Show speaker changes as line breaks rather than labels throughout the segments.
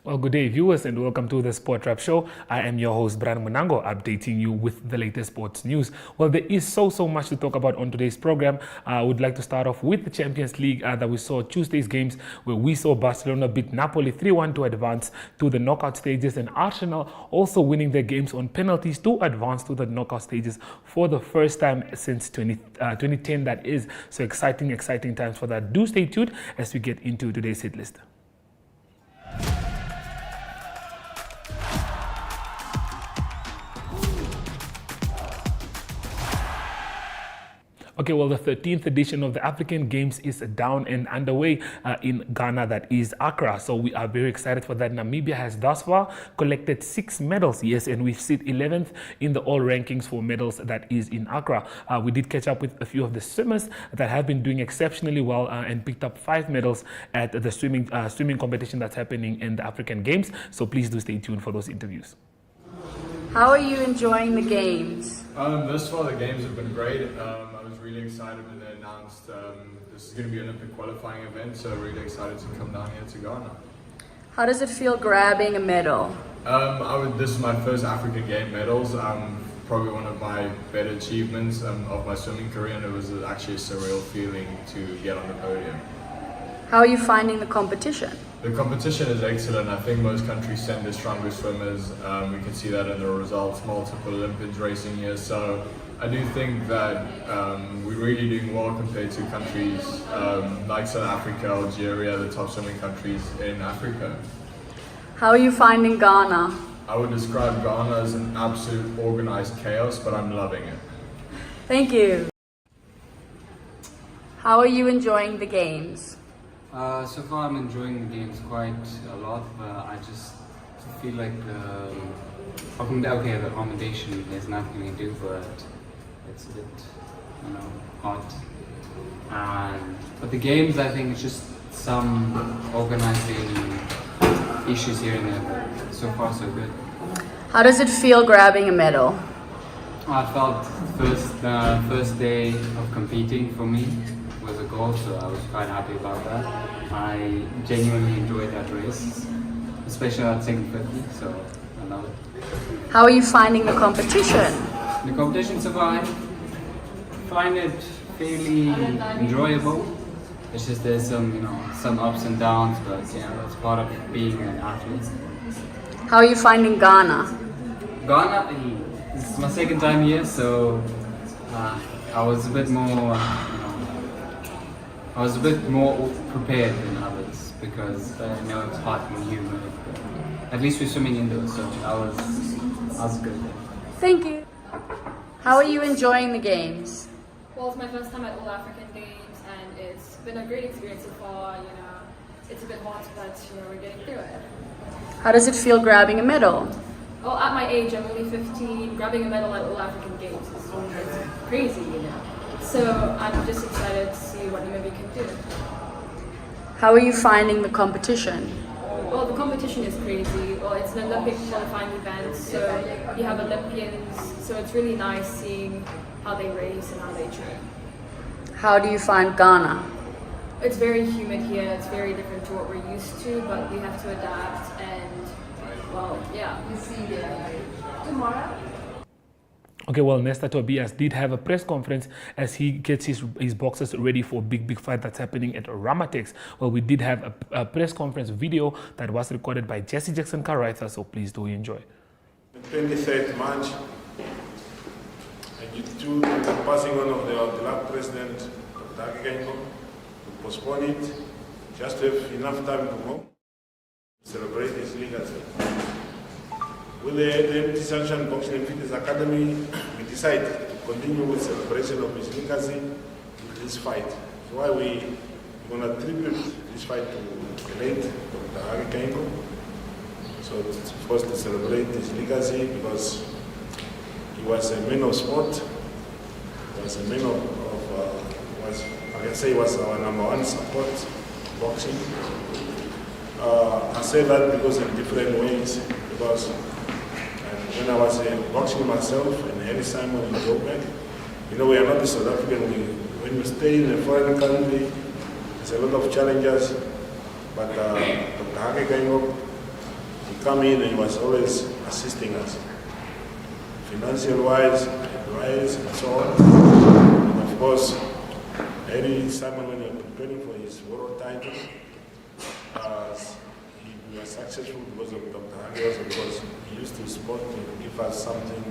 Well, good day, viewers, and welcome to the Sport Wrap Show. I am your host, Brian Munango, updating you with the latest sports news. Well, there is so much to talk about on today's program. I would like to start off with the Champions League that we saw Tuesday's games, where we saw Barcelona beat Napoli 3-1 to advance to the knockout stages, and Arsenal also winning their games on penalties to advance to the knockout stages for the first time since 2010, that is. So exciting times for that. Do stay tuned as we get into today's hit list. Okay, well, the 13th edition of the African Games is down and underway in Ghana, that is Accra. So we are very excited for that. Namibia has thus far collected 6 medals, yes, and we sit 11th in the all rankings for medals, that is in Accra. We did catch up with a few of the swimmers that have been doing exceptionally well and picked up 5 medals at the swimming competition that's happening in the African Games. So please do stay tuned for those interviews.
How are you enjoying the games?
Thus far, the games have been great. I was really excited when they announced this is going to be an Olympic qualifying event, so really excited to come down here to Ghana.
How does it feel grabbing a medal?
This is my first African Game medals. Probably one of my better achievements of my swimming career, and it was actually a surreal feeling to get on the podium.
How are you finding the competition?
The competition is excellent. I think most countries send their strongest swimmers. We can see that in the results, multiple Olympians racing here. So I do think that we're really doing well compared to countries like South Africa, Algeria, the top swimming countries in Africa.
How are you finding Ghana?
I would describe Ghana as an absolute organized chaos, but I'm loving it.
Thank you. How are you enjoying the games?
So far I'm enjoying the games quite a lot, but I just feel like the accommodation is nothing to do, but it's a bit, hot. But the games, I think it's just some organizing issues here and there. So far so good.
How does it feel grabbing a medal?
I felt the first day of competing for me was a goal, so I was quite happy about that. I genuinely enjoyed that race, especially at second 50, so I love it.
How are you finding the competition?
The competition so far, I find it fairly enjoyable. It's just there's some ups and downs, but that's part of being an athlete.
How are you finding Ghana?
Ghana, this is my second time here, so I was a bit more prepared than others because I know it's hot and humid. At least we're swimming indoors, so I was good.
Thank you. How are you enjoying the games?
Well, it's my first time at All African Games, and it's been a great experience so far. It's a bit hot, but we're getting through it.
How does it feel grabbing a medal?
Well, at my age, I'm only 15. Grabbing a medal at All African Games is crazy, So I'm just excited to see what Namibia can do.
How are you finding the competition?
Well, the competition is crazy. Well, it's an Olympic qualifying event, so you have Olympians, so it's really nice seeing how they race and how they train.
How do you find Ghana?
It's very humid here. It's very different to what we're used to, but we have to adapt and, well, yeah. We'll see you tomorrow.
Okay, well, Nesta Tobias did have a press conference as he gets his boxers ready for a big fight that's happening at Ramatex. Well, we did have a press conference video that was recorded by Jesse Jackson Karaitha, so please do enjoy.
The 23rd March, and due to the passing on of the last president, Dr. Kautondokwa, to postpone it, just to have enough time to go, celebrate his legacy. With the empty sanction Boxing and Fitness Academy, we decided to continue with celebration of his legacy with this fight. So why we're going to tribute this fight to the late Dr. Kautondokwa. So it's supposed to celebrate his legacy because he was a man of sport. He was a man he was our #1 support boxing. I say that because in different ways, because when I was boxing myself and Harry Simon in Joburg, we are not the South African. When you stay in a foreign country, there's a lot of challenges, but Dr. Kautondokwa He come in and he was always assisting us, financial-wise, advice, and so on. And of course, every summer when we were preparing for his world title, he was successful because of Dr. Harios, because he used to spot to give us something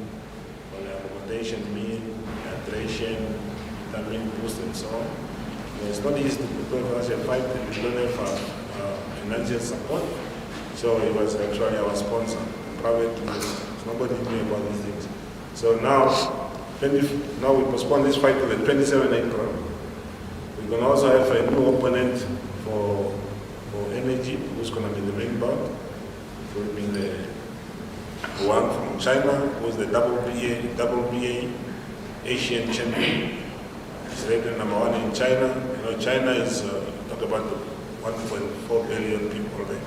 for the accommodation, meal, hydration, vitamin boost, and so on. It's not easy to prepare for such a fight and we don't have financial support. So he was actually our sponsor, privately. Nobody knew about these things. So now we postpone this fight to the 27th April. We're going to also have a new opponent for energy, who's going to be the main bout. It will be the one from China, who's the WBA Asian champion. He's rated #1 in China. You know, China is talk about 1.4 billion people there.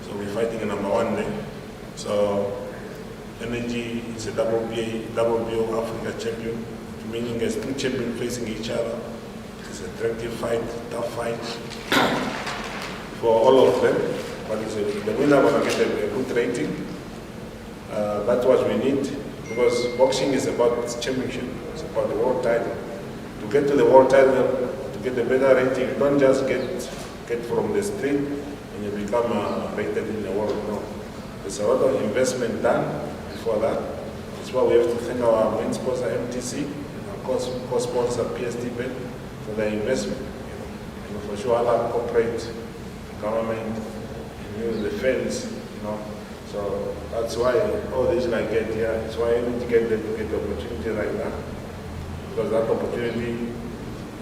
So we're fighting a #1 there. So energy is a WBO Africa champion, meaning there's 2 champions facing each other. It's a attractive fight, tough fight for all of them. But the winner will get a good rating. That's what we need, because boxing is about championship. It's about the world title. To get to the world title, to get a better rating, you don't just get from the street and you become rated in the world. No. There's a lot of investment done before that. That's why we have to thank our main sponsor, MTC, and our co-sponsor, PSD-Bet, for their investment. And for sure, other corporate, government, and the feds, So that's why all this like get here. It's why you need to get the opportunity right now. Because that opportunity,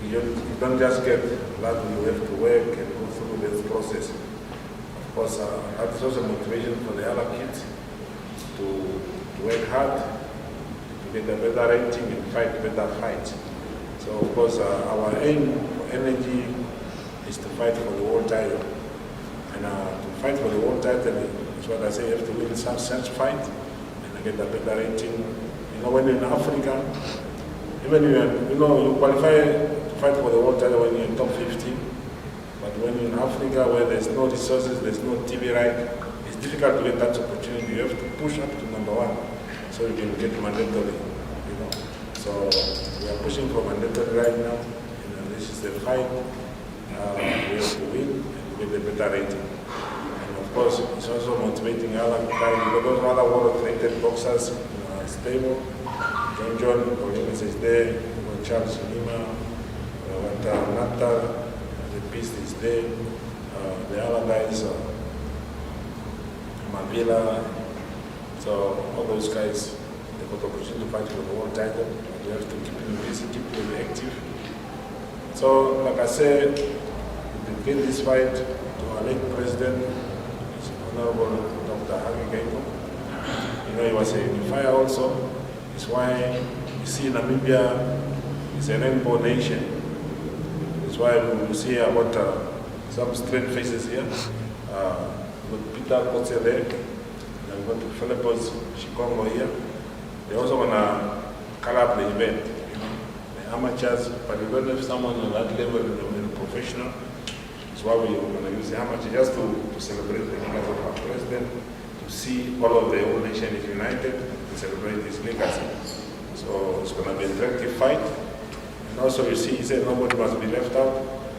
you don't just get that, you have to work and go through this process. Of course, that's also motivation for the other kids to work hard, to get a better rating and fight better fights. So of course, our aim for energy is to fight for the world title. And to fight for the world title, is what I say, you have to win such fight and get a better rating. When you're in Africa, even you qualify to fight for the world title when you're in top 15, but when you're in Africa where there's no resources, there's no TV right, it's difficult to get that opportunity. You have to push up to #1 so you can get mandatory. So we are pushing for mandatory right now. This is the fight. We have to win and get a better rating. And of course, it's also motivating other guys, because other world-rated boxers are stable. John Olivis is there, Charles Lima, Natal, the Beast is there, the other guys, Mavila, so all those guys, they got the opportunity to fight for the world title. We have to keep them busy, keep them active. So, like I said, we dedicate this fight to our late president, Honorable Dr. Kautondokwa. He was a unifier also. That's why you see Namibia is a rainbow nation. That's why we see about some straight faces here. With Peter Kotze there, and we've got Philippos Shikongo here. They're also going to color up the event. The amateurs, but we don't have someone on that level in the professional. That's why we're going to use the amateurs just to celebrate the life of our president, to see all of the whole nation is united, to celebrate his legacy. So it's going to be an attractive fight. And also you see, he said nobody must be left out.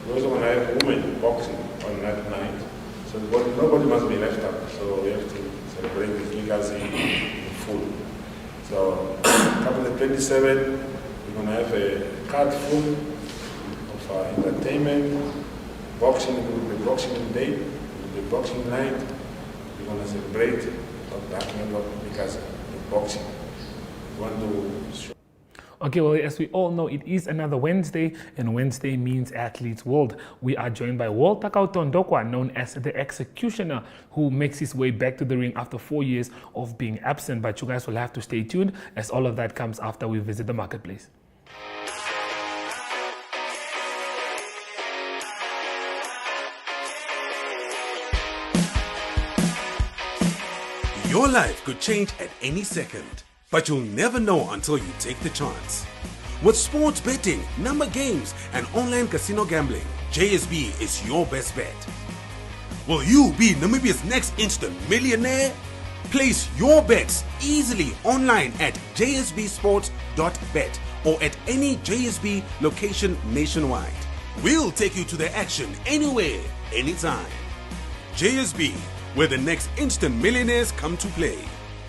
We're also going to have women boxing on that night. So nobody must be left out. So we have to celebrate his legacy in full. So after the 27th, we're going to have a card full of entertainment. Boxing will be boxing day, it will be boxing night. We're going to celebrate Dr. Kautondokwa because of boxing. We want to show.
Okay, well, as we all know, it is another Wednesday, and Wednesday means Athletes World. We are joined by Walter Kautondokwa, known as the Executioner, who makes his way back to the ring after 4 years of being absent. But you guys will have to stay tuned, as all of that comes after we visit the marketplace.
Your life could change at any second, but you'll never know until you take the chance. With sports betting, number games, and online casino gambling, JSB is your best bet. Will you be Namibia's next instant millionaire? Place your bets easily online at jsbsports.bet or at any JSB location nationwide. We'll take you to the action anywhere, anytime. JSB, where the next instant millionaires come to play.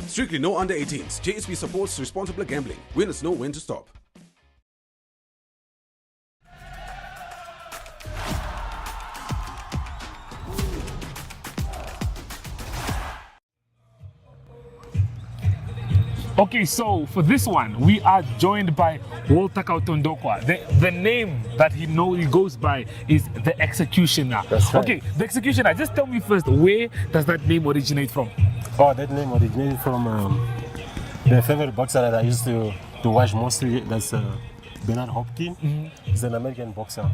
Strictly no under 18s. JSB supports responsible gambling. Winners know when to stop.
Okay, so for this one, we are joined by Walter Kautondokwa. The name that he goes by is the Executioner.
That's right.
Okay, the Executioner, just tell me first, where does that name originate from?
Oh, that name originated from the favorite boxer that I used to watch mostly. That's Bernard Hopkins. He's an American boxer.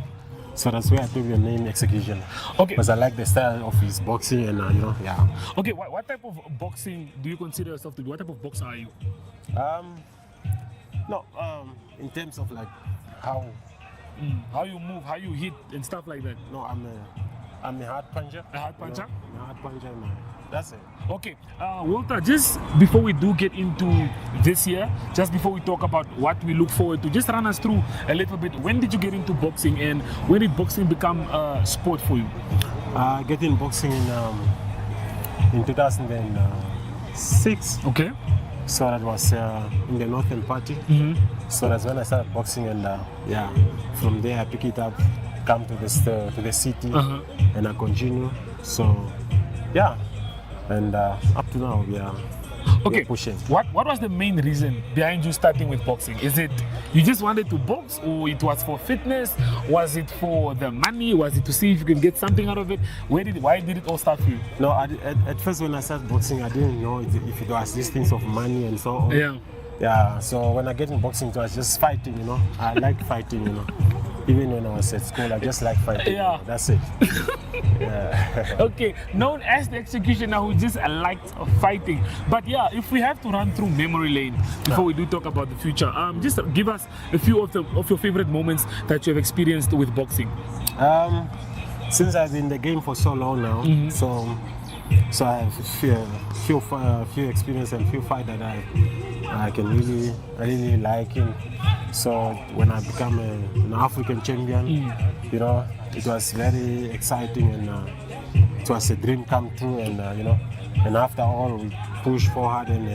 So that's where I took the name Executioner.
Okay.
Because I like the style of his boxing and, yeah.
Okay, what type of boxing do you consider yourself to be? What type of boxer are you?
In terms of like how
you move, how you hit and stuff like that.
No, I'm a hard puncher.
A hard puncher?
I'm a hard puncher. That's it.
Okay, Walter, just before we do get into this year, just before we talk about what we look forward to, just run us through a little bit. When did you get into boxing and when did boxing become a sport for you?
I get in boxing in 2006.
Okay.
So that was in the Northern Party. So that's when I started boxing, and from there I pick it up, come to the city, and I continue. So and up to now we are pushing.
What was the main reason behind you starting with boxing? Is it you just wanted to box, or it was for fitness? Was it for the money? Was it to see if you can get something out of it? Why did it all start for you?
No, at first when I started boxing, I didn't know if it was these things of money and so on. Yeah. So when I get in boxing, it was just fighting. I like fighting. Even when I was at school, I just like fighting.
Yeah.
That's it.
Okay, known as the Executioner, who just liked fighting. But if we have to run through memory lane before we do talk about the future, just give us a few of your favorite moments that you have experienced with boxing.
Since I've been in the game for so long now, so I have few experience and few fight that I can really like him. So when I become an African champion, it was very exciting, and it was a dream come true, and and after all we pushed forward, and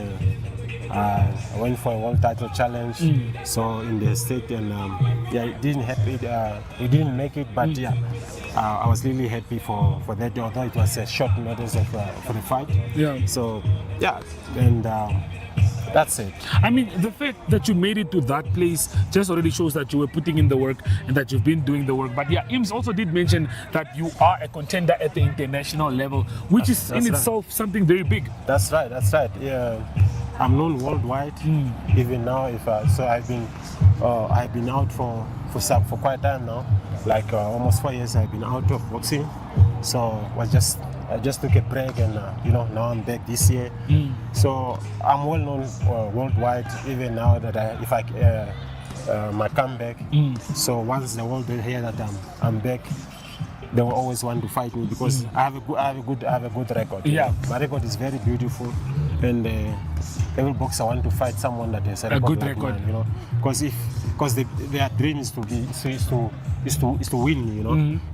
I went for a world title challenge. So in the state, and it didn't make it, but I was really happy for that, although it was a short notice for the fight. So and that's it.
I mean, the fact that you made it to that place just already shows that you were putting in the work and that you've been doing the work. But Ims also did mention that you are a contender at the international level, which is in itself something very big.
That's right. Yeah, I'm known worldwide. Even now, I've been out for quite a time now, like almost 4 years. I've been out of boxing, so I just took a break, and now I'm back this year. So I'm well known worldwide. Even now that my comeback. So once the world will hear that I'm back, they will always want to fight me because I have a good record. My record is very beautiful, and every boxer want to fight someone that has a good record. Mine, because their dream is to win me,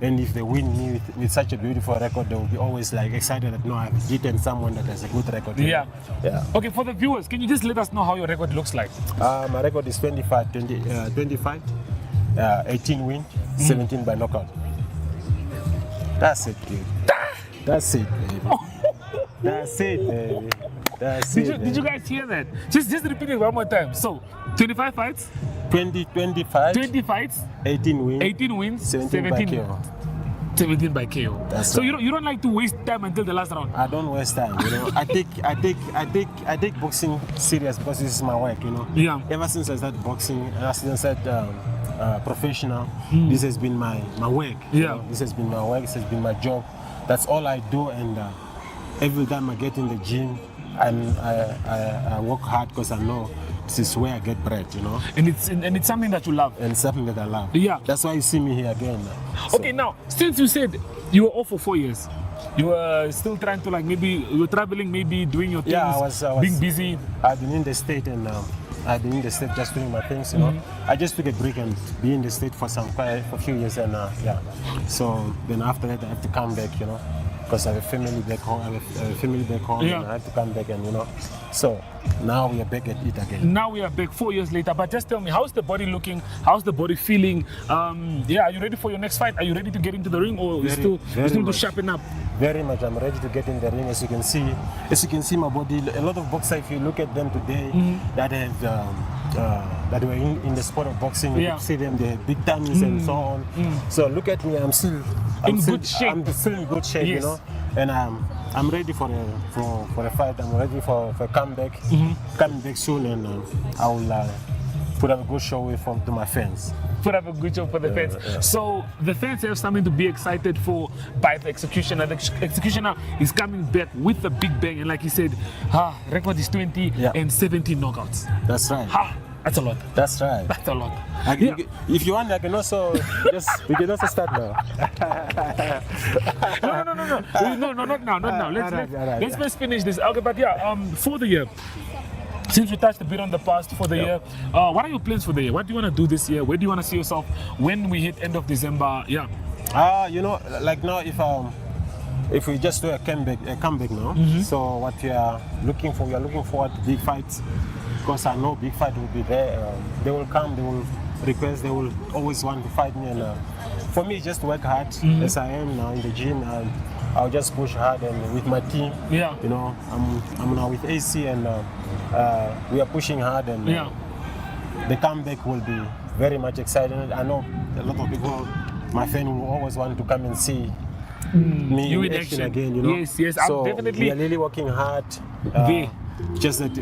and if they win me with such a beautiful record, they will be always like excited that I've beaten someone that has a good record.
Yeah. Okay, for the viewers, can you just let us know how your record looks like?
My record is 25, 18 win, 17 by knockout. That's it, dude. That's it, baby. That's it, baby.
Did you guys hear that? Just repeat it one more time. So, 25 fights?
20
fights?
18
wins?
17 by KO.
17 by KO. So right. You don't like to waste time until the last round?
I don't waste time, I take boxing serious because this is my work, Ever since I started boxing, ever since I started professional, this has been my work. This has been my work, this has been my job. That's all I do, and every time I get in the gym, I work hard because I know this is where I get bread,
And it's something that you love.
And something that I love.
Yeah.
That's why you see me here again.
Okay, now, since you said you were off for 4 years, You were still trying to like maybe you were traveling, maybe doing your things,
Yeah, I was
being busy.
I've been in the state and I've been in the state just doing my things, you know. I just took a break and be in the state for a few years and yeah. So then after that I have to come back, you know, because I have a family back home. I have a family back home and I have to come back and you know. So now we are back at it again.
Now we are back 4 years later. But just tell me, how's the body looking? How's the body feeling? Yeah, are you ready for your next fight? Are you ready to get into the ring, or you still to sharpen up?
Very much. I'm ready to get in the ring. As you can see, my body. A lot of boxers, if you look at them today, that have that were in the sport of boxing, you see them. They have big tummies and so on. So look at me. I'm still in good shape. You know, and I'm ready for the fight. I'm ready for a comeback. Coming back soon, and I will put up a good show to my fans.
Put up a good show for the fans. Yeah. So the fans have something to be excited for by the Executioner. The Executioner is coming back with a big bang, and like he said, record is 20 and 17 knockouts.
That's right.
That's a lot.
That's right.
That's a lot.
If you want, I can also we can also start now.
No, not now. Let's first finish this. Okay, but for the year. Since we touched a bit on the past for the year, what are your plans for the year? What do you want to do this year? Where do you want to see yourself when we hit end of December? Yeah.
You know, like now, if we just do a comeback now, so what we are looking forward to big fights, because I know big fight will be there. They will come, they will request, they will always want to fight me, and for me, just work hard as I am now in the gym. I'll just push hard and with my team. Yeah. You know, I'm now with AC and we are pushing hard and the comeback will be very much exciting. I know a lot of people, my fans will always want to come and see me
you
in action again. You know.
Yes.
So
definitely.
we are really working hard. Just that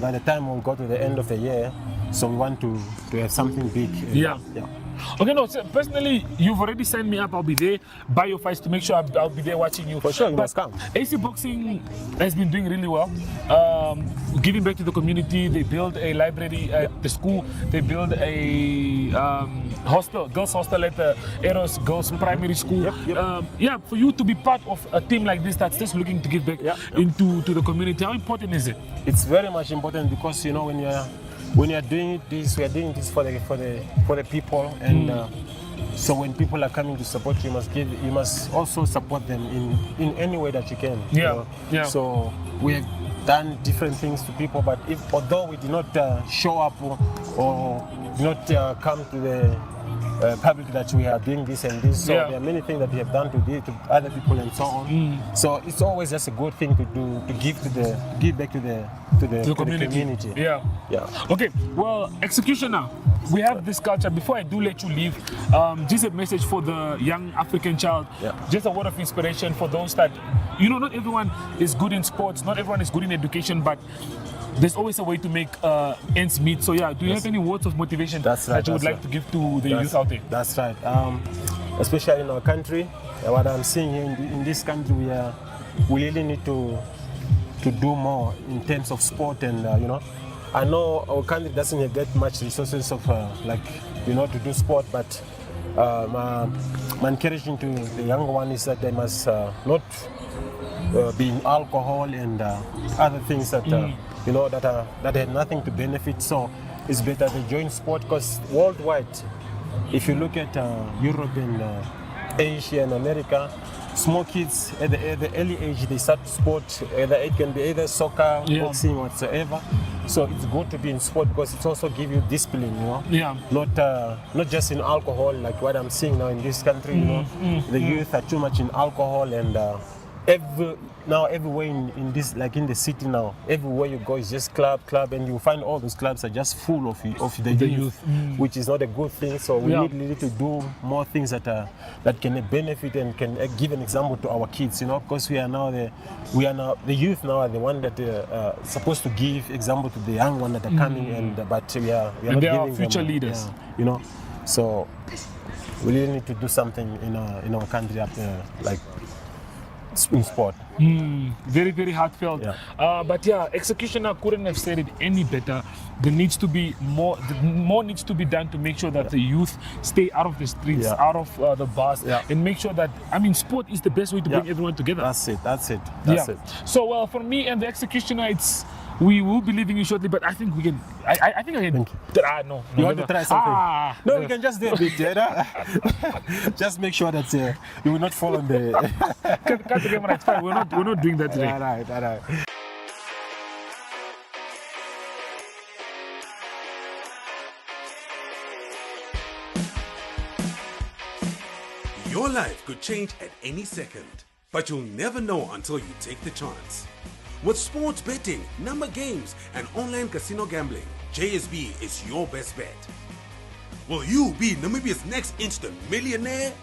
by the time we'll go to the end of the year, so we want to have something big.
Yeah. Okay, no, so personally, you've already signed me up. I'll be there, buy your fights to make sure I'll be there watching you.
For sure, you must come.
AC Boxing has been doing really well. Giving back to the community. They build a library at the school. They build a hostel, girls hostel at the Eros Girls Primary School. Yep. For you to be part of a team like this that's just looking to give back into the community, how important is it?
It's very much important because, you know, when you are doing this, we are doing this for the people, and so when people are coming to support you, you must also support them in any way that you can. So we have done different things to people, but although we did not show up or did not come to the public that we are doing this and this, so there are many things that we have done to other people and so on. So it's always just a good thing to do, to give back to the community.
Okay, well, Executioner, we have this culture. Before I do let you leave, just a message for the young African child, just a word of inspiration for those that, you know, not everyone is good in sports, not everyone is good in education, but there's always a way to make ends meet. So do you have any words of motivation that you would like to give to the youth out there? That's
right. Especially in our country, what I'm seeing here in this country, we really need to do more in terms of sport, and you know, I know our country doesn't have that much resources of to do sport, but my encouragement to the younger one is that they must not be in alcohol and other things that that had nothing to benefit. So it's better they join sport, because worldwide, if you look at Europe and Asia and America, small kids at the early age, they start sport. It can be either soccer, boxing, whatsoever. So it's good to be in sport because it also gives you discipline, you know. Not just in alcohol, like what I'm seeing now in this country. You know, the youth are too much in alcohol, and everywhere in this, like in the city now, everywhere you go is just club, and you find all those clubs are just full of the youth, which is not a good thing. So we need really to do more things that can benefit and can give an example to our kids, you know, because we are now the youth now are the one that supposed to give example to the young one that are coming, but we are not
they are
giving
future
them,
leaders,
you know. So we really need to do something in our country up there, like in sport.
Very, very heartfelt.
Yeah.
But yeah, Executioner couldn't have said it any better. There needs to be more needs to be done to make sure that the youth stay out of the streets, out of the bars, and make sure that, I mean, sport is the best way to bring everyone together.
That's it.
So, well, for me and the Executioner, we will be leaving you shortly, but I think we can. I think I can. No.
You want to try something? No, we can just do a bit. Just make sure that you will not fall on the.
Cut the camera. It's fine. We're not doing that today.
All right.
Your life could change at any second, but you'll never know until you take the chance. With sports betting, number games, and online casino gambling, JSB is your best bet. Will you be Namibia's next instant millionaire?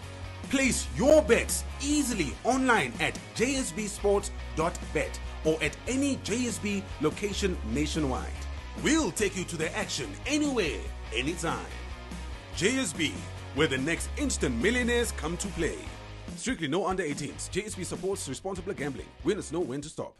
Place your bets easily online at jsbsports.bet or at any JSB location nationwide. We'll take you to the action anywhere, anytime. JSB, where the next instant millionaires come to play. Strictly no under 18s. JSB supports responsible gambling. Winners know when to stop.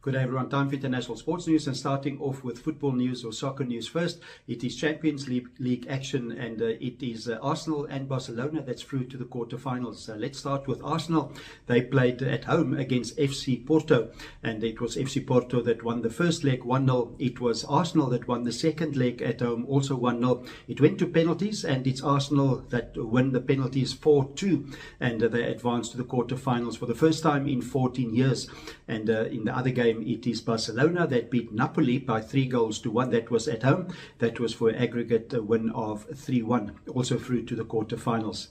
Good day everyone, time for international sports news, and starting off with football news or soccer news first. It is Champions League action, and it is Arsenal and Barcelona that's through to the quarterfinals. Let's start with Arsenal. They played at home against FC Porto, and it was FC Porto that won the first leg 1-0. It was Arsenal that won the second leg at home, also 1-0. It went to penalties, and it's Arsenal that won the penalties 4-2, and they advanced to the quarterfinals for the first time in 14 years. And in the other game, it is Barcelona that beat Napoli by 3-1. That was at home. That was for an aggregate win of 3-1, also through to the quarterfinals.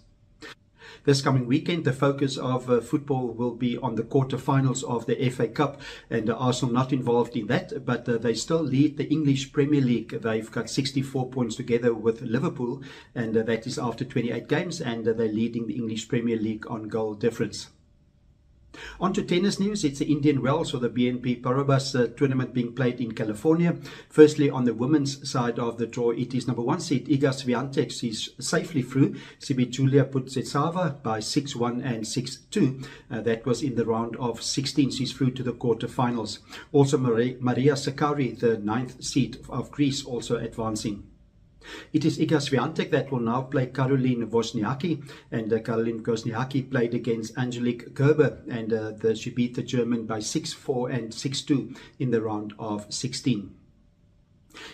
This coming weekend, the focus of football will be on the quarterfinals of the FA Cup, and Arsenal not involved in that, but they still lead the English Premier League. They've got 64 points together with Liverpool, and that is after 28 games, and they're leading the English Premier League on goal difference. On to tennis news. It's the Indian Wells, or the BNP Paribas tournament being played in California. Firstly, on the women's side of the draw, it is number 1 seed Iga Swiatek. She's safely through. Sibitulia Putsetsava by 6-1 and 6-2. That was in the round of 16. She's through to the quarterfinals. Also, Maria Sakkari, the 9th seed of Greece, also advancing. It is Iga Swiatek that will now play Caroline Wozniacki, and Caroline Wozniacki played against Angelique Kerber, and she beat the German by 6-4 and 6-2 in the round of 16.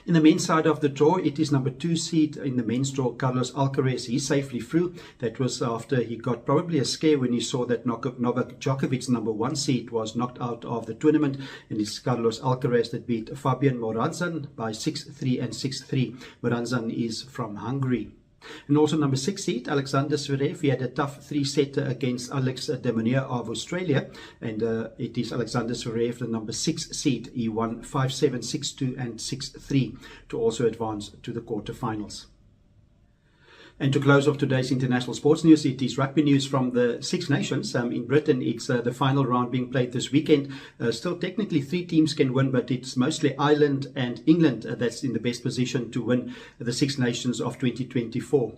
In the men's side of the draw, it is number 2 seed in the men's draw, Carlos Alcaraz. He's safely through. That was after he got probably a scare when he saw that Novak Djokovic's number 1 seed was knocked out of the tournament, and it's Carlos Alcaraz that beat Fabian Morazan by 6-3 and 6-3. Morazan is from Hungary. And also number 6 seed, Alexander Zverev. He had a tough 3-setter against Alex de Minaur of Australia, and it is Alexander Zverev, the number 6 seed. He won 5-7, 6-2 and 6-3 to also advance to the quarterfinals. And to close off today's international sports news, it is rugby news from the Six Nations. In Britain, it's the final round being played this weekend. Still, technically, 3 teams can win, but it's mostly Ireland and England that's in the best position to win the Six Nations of 2024.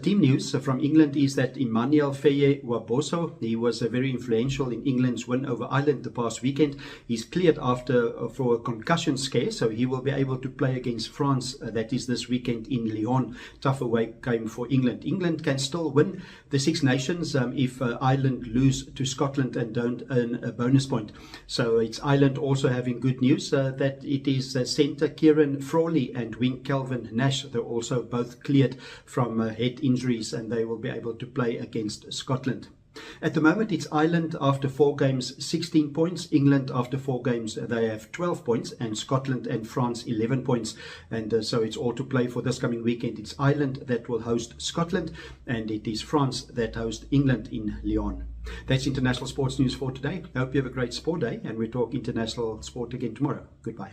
Team news from England is that Emmanuel Feye-Waboso, he was very influential in England's win over Ireland the past weekend. He's cleared for a concussion scare, so he will be able to play against France. That is this weekend in Lyon. Tough away game for England. England can still win the Six Nations if Ireland lose to Scotland and don't earn a bonus point. So it's Ireland also having good news that it is centre Kieran Frawley and wing Calvin Nash. They're also both cleared from head injuries, and they will be able to play against Scotland. At the moment, it's Ireland after 4 games, 16 points. England after 4 games, they have 12 points. And Scotland and France, 11 points. And so it's all to play for this coming weekend. It's Ireland that will host Scotland, and it is France that hosts England in Lyon. That's international sports news for today. I hope you have a great sport day, and we talk international sport again tomorrow. Goodbye.